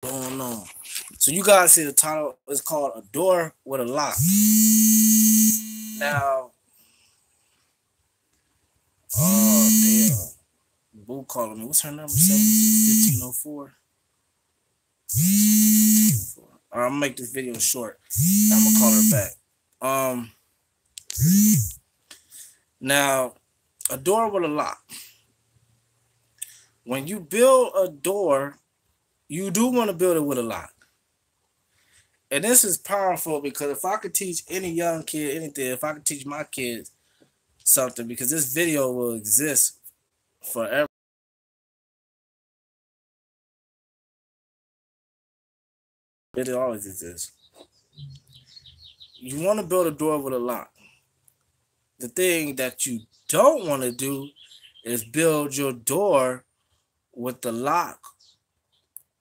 going on? So you guys see the title is called A Door with a Lock. Now, oh damn. Boo calling me. What's her number? 1504. I'm gonna make this video short. I'm gonna call her back. Um now a door with a lock. When you build a door, you do want to build it with a lock. And this is powerful because if I could teach any young kid anything, if I could teach my kids something, because this video will exist forever. It always exists. You want to build a door with a lock. The thing that you don't want to do is build your door with the lock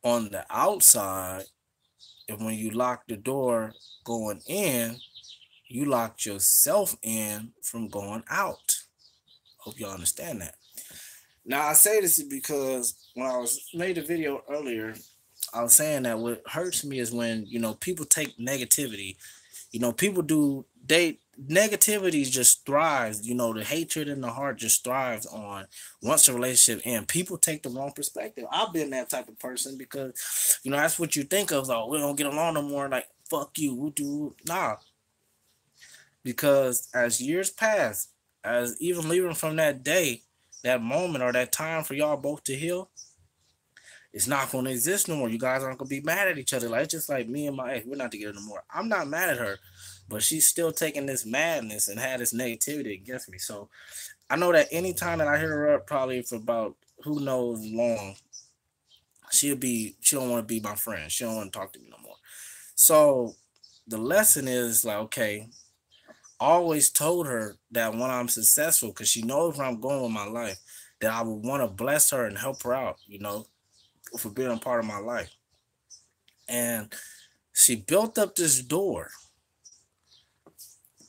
on the outside. And when you lock the door going in, you locked yourself in from going out. Hope y'all understand that. Now I say this because when I was made a video earlier, I was saying that what hurts me is when people take negativity. People do negativity just thrives. The hatred in the heart just thrives on once a relationship ends. People take the wrong perspective. I've been that type of person because that's what you think of. Oh, we don't get along no more. Like fuck you, we do nah. Because as years pass, as even leaving from that day, that moment or that time for y'all both to heal, it's not going to exist no more. You guys aren't going to be mad at each other. Like, it's just like me and my ex. We're not together no more. I'm not mad at her, but she's still taking this madness and had this negativity against me. So I know that anytime that I hit her up, probably for about who knows long, she don't want to be my friend. She don't want to talk to me no more. So the lesson is like, okay, always told her that when I'm successful, because she knows where I'm going with my life, that I would want to bless her and help her out, for being a part of my life. And she built up this door,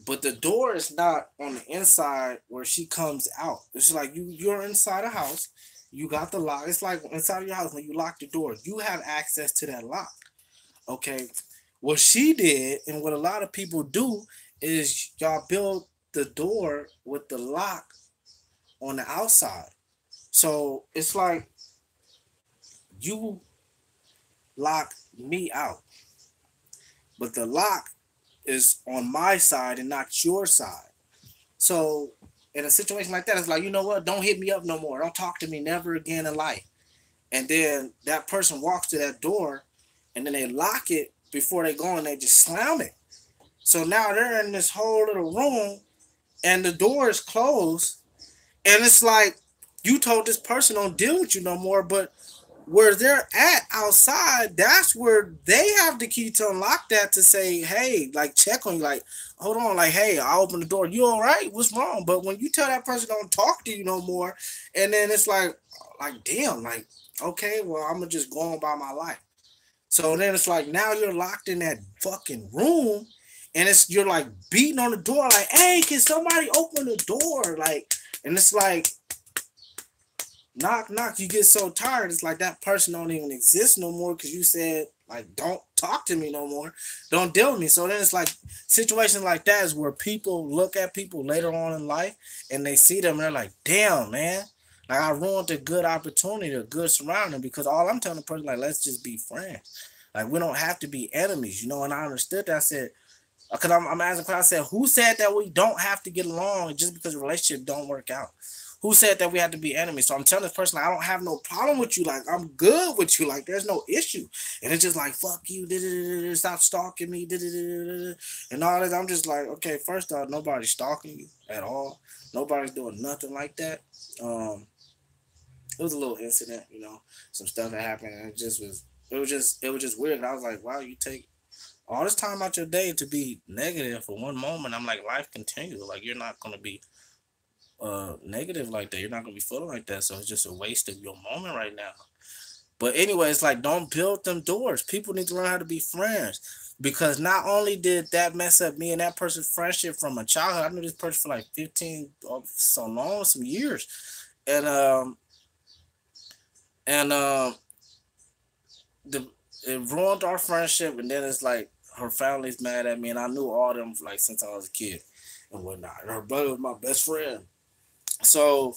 but the door is not on the inside where she comes out. It's like you're inside a house, you got the lock. It's like inside of your house when you lock the door, you have access to that lock. Okay. What she did and what a lot of people do is y'all build the door with the lock on the outside. So it's like you lock me out, but the lock is on my side and not your side. So in a situation like that, it's like, you know what? Don't hit me up no more. Don't talk to me never again in life. And then that person walks to that door and then they lock it before they go and they just slam it. So now they're in this whole little room and the door is closed. And it's like, you told this person don't deal with you no more, but where they're at outside, that's where they have the key to unlock that to say, hey, like check on you, like, hold on, like, hey, I open the door, you all right? What's wrong? But when you tell that person don't talk to you no more, and then it's like damn, like, okay, well, I'm gonna just go on by my life. So then it's like now you're locked in that fucking room, and you're like beating on the door, like, hey, can somebody open the door? Like, and it's like, knock, knock. You get so tired. It's like that person don't even exist no more because you said, like, don't talk to me no more. Don't deal with me. So then it's like situations like that is where people look at people later on in life and they see them and they're like, damn, man. Like, I ruined a good opportunity, a good surrounding, because all I'm telling the person, like, let's just be friends. Like, we don't have to be enemies, and I understood that. I said, because I'm asking, I said, who said that we don't have to get along just because the relationship don't work out? Who said that we had to be enemies? So I'm telling this person, like, I don't have no problem with you. Like, I'm good with you. Like, there's no issue. And it's just like, fuck you. Stop stalking me. And all that. I'm just like, okay, first off, nobody's stalking you at all. Nobody's doing nothing like that. It was a little incident, some stuff that happened. And it was just weird. And I was like, wow, you take all this time out your day to be negative for one moment. I'm like, life continues. Like, you're not going to be negative like that. You're not gonna be feeling like that. So it's just a waste of your moment right now. But anyway, it's like, don't build them doors. People need to learn how to be friends. Because not only did that mess up me and that person's friendship from a childhood, I knew this person for like 15 so long, some years. And and the it ruined our friendship, and then it's like her family's mad at me, and I knew all them like since I was a kid and whatnot. And her brother was my best friend. So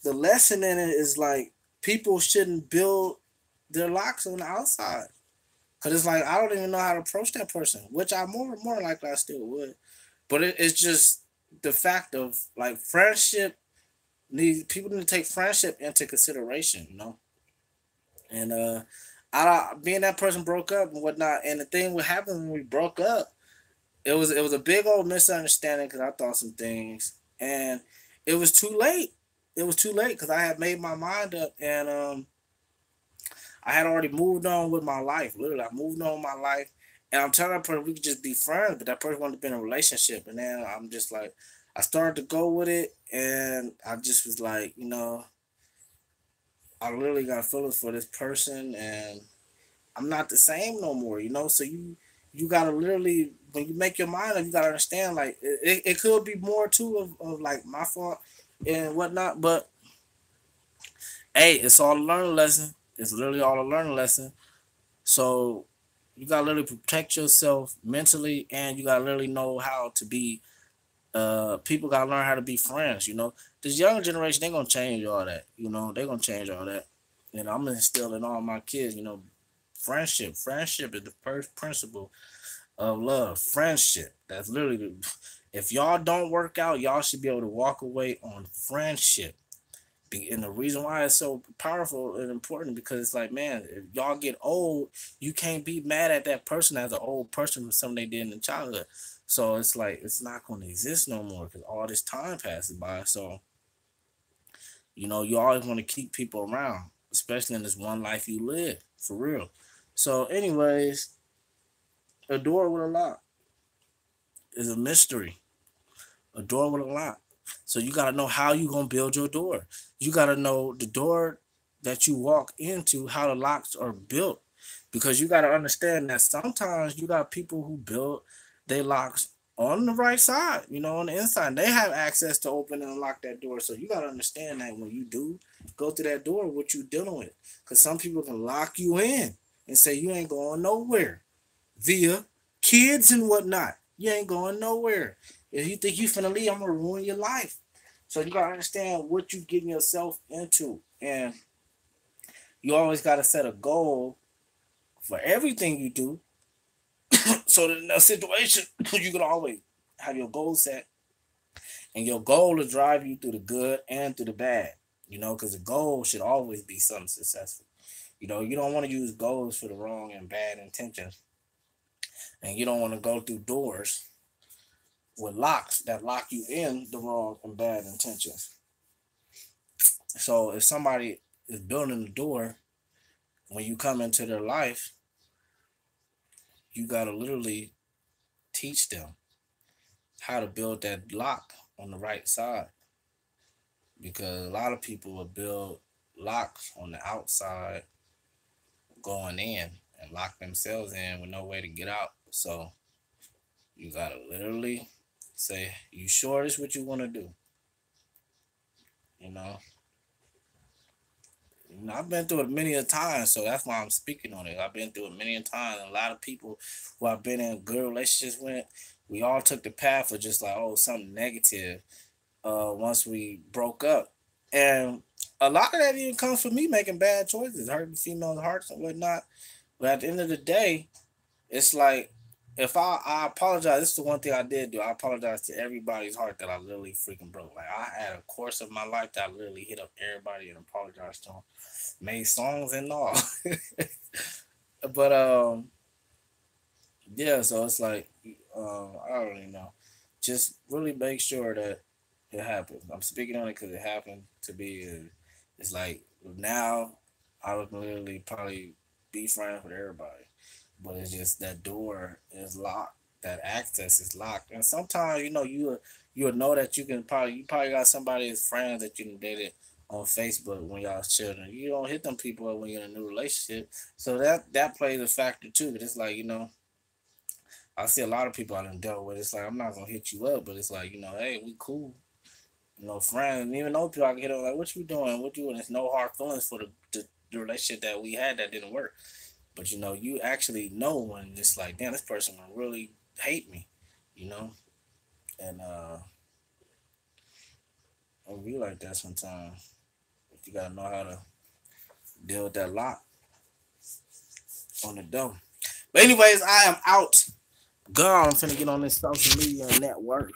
the lesson in it is like people shouldn't build their locks on the outside. Cause it's like I don't even know how to approach that person, which I more likely I still would. But it's just the fact of like friendship need people need to take friendship into consideration, you know. And I being that person broke up and whatnot, and the thing what happened when we broke up, it was a big old misunderstanding because I thought some things, and it was too late. It was too late because I had made my mind up, and I had already moved on with my life. Literally, I moved on with my life. And I'm telling that person we could just be friends, but that person wanted to be in a relationship. And then I'm just like, I started to go with it, and I just was like, I literally got feelings for this person, and I'm not the same no more, you know. So you gotta literally when you make your mind up, you gotta understand like it could be more too of like my fault and whatnot, but hey, it's all a learning lesson. It's literally all a learning lesson. So you gotta literally protect yourself mentally, and you gotta literally know how to be. People gotta learn how to be friends. You know, this younger generation they gonna change all that. You know, they gonna change all that. And I'm instilling all my kids. You know, friendship. Friendship is the first principle of love. Friendship. That's literally. If y'all don't work out, y'all should be able to walk away on friendship. And the reason why it's so powerful and important because it's like, man, if y'all get old, you can't be mad at that person as an old person for something they did in the childhood. So it's like it's not going to exist no more because all this time passes by. So you always want to keep people around, especially in this one life you live for real. So, anyways, a door with a lock is a mystery. A door with a lock. So you gotta know how you gonna build your door. You gotta know the door that you walk into, how the locks are built. Because you gotta understand that sometimes you got people who build their locks on the right side, on the inside. They have access to open and unlock that door. So you gotta understand that when you do go through that door, what you dealing with. Because some people can lock you in and say you ain't going nowhere via kids and whatnot. You ain't going nowhere. If you think you finna leave, I'm gonna ruin your life. So you gotta understand what you getting yourself into, and you always gotta set a goal for everything you do. So that in a situation, you can always have your goal set, and your goal to drive you through the good and through the bad. Because the goal should always be something successful. You don't want to use goals for the wrong and bad intentions, and you don't want to go through doors with locks that lock you in the wrong and bad intentions. So if somebody is building the door when you come into their life, you gotta literally teach them how to build that lock on the right side. Because a lot of people will build locks on the outside going in and lock themselves in with no way to get out. So you gotta literally say, you sure this what you wanna do? You know? I've been through it many a times, so that's why I'm speaking on it. I've been through it many a times. A lot of people who I've been in good relationships with, we all took the path of just like, oh, something negative. Once we broke up, and a lot of that even comes from me making bad choices, hurting females' hearts and whatnot. But at the end of the day, it's like if I apologize. This is the one thing I did do. I apologize to everybody's heart that I literally freaking broke. Like I had a course of my life that I literally hit up everybody and apologized to them, made songs and all. But yeah. So it's like I don't really know. Just really make sure that it happens. I'm speaking on it because it happened to be. It's like now I would literally probably be friends with everybody, but it's just that door is locked. That access is locked, and sometimes you'll know that you probably got somebody as friends that you done dated on Facebook when y'all was children. You don't hit them people up when you're in a new relationship, so that plays a factor too. But it's like I see a lot of people I done dealt with. It's like I'm not gonna hit you up, but it's like hey, we cool, friends. And even though people I can hit up like, what you doing? What you doing? There's no hard feelings for the relationship that we had that didn't work. But you know, you actually know when it's like, damn, this person will really hate me, you know, and it'll be like that sometimes. But you gotta know how to deal with that lock on the door. But anyways, I am out. Gone. I'm finna get on this social media network.